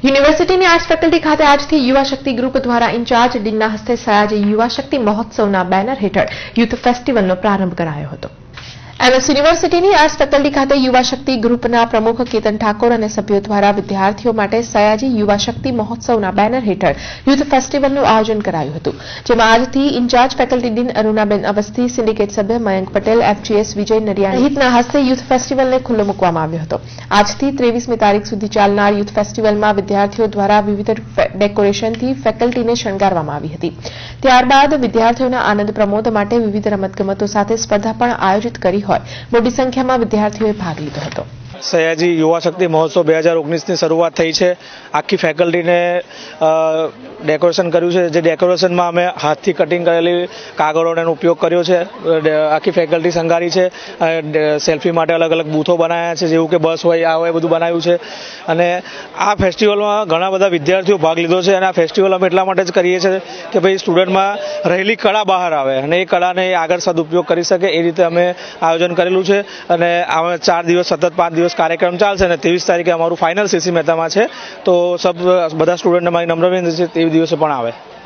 યુનિવર્સિટીની arts faculty ખાતે આજથી યુવા શક્તિ ગ્રુપ દ્વારા ઇન્ચાર્જ ડીનના હસ્તે સયાજી યુવા શક્તિ મહોત્સવના બેનર હેઠળ યુથ ફેસ્ટિવલનો પ્રારંભ કરાયો હતો. એમએસ યુનિવર્સિટીની આર્ટ્સ ફેકલ્ટી ખાતે યુવા શક્તિ ગ્રુપના પ્રમુખ કેતન ઠાકોર અને સભ્યો દ્વારા વિદ્યાર્થીઓ માટે સયાજી યુવા શક્તિ મહોત્સવના બેનર હેઠળ યુથ ફેસ્ટિવલનું આયોજન કરાયું હતું, જેમાં આજથી incharge faculty dean Arunaben Awasthi, syndicate સભ્ય મયંક પટેલ, FGS વિજય નરિયા સહિતના હસ્તે યુથ ફેસ્ટિવલને ખુલ્લો મૂકવામાં આવ્યો હતો. આજથી 23મી તારીખ સુધી ચાલનાર યુથ ફેસ્ટિવલમાં વિદ્યાર્થીઓ દ્વારા વિવિધ ડેકોરેશનથી ફેકલ્ટીને શણગારવામાં આવી હતી. ત્યારબાદ વિદ્યાર્થીઓના આનંદ પ્રમોદ માટે વિવિધ રમતગમતો સાથે સ્પર્ધા પણ આયોજિત કરી હોય મોટી સંખ્યામાં વિદ્યાર્થીઓએ ભાગ લીધો હતો. સયાજી યુવા શક્તિ મહોત્સવ 2019ની શરૂઆત થઈ છે. આખી ફેકલ્ટીને ડેકોરેશન કર્યું છે. જે ડેકોરેશનમાં અમે હાથથી કટિંગ કરેલી કાગળોનો ઉપયોગ કર્યો છે. આખી ફેકલ્ટી શણગારી છે. સેલ્ફી માટે અલગ અલગ બૂથો બનાવ્યા છે, જેવું કે બસ હોય, આ હોય, બધું બનાવ્યું છે. અને આ ફેસ્ટિવલમાં ઘણા બધા વિદ્યાર્થીઓ ભાગ લીધો છે. અને આ ફેસ્ટિવલ અમે એટલા માટે જ કરીએ છીએ કે ભાઈ સ્ટુડન્ટમાં રહેલી કળા બહાર આવે અને એ કળાને આગળ સદુપયોગ કરી શકે, એ રીતે અમે આયોજન કરેલું છે. અને અમે 4 દિવસ સતત 5 દિવસ કાર્યક્રમ ચાલશે અને 23 તારીખે અમારું ફાઇનલ CC મહેતામાં છે. તો બધા સ્ટુડન્ટને મારી નમ્ર વિનંતી છે તે દિવસે પણ આવે.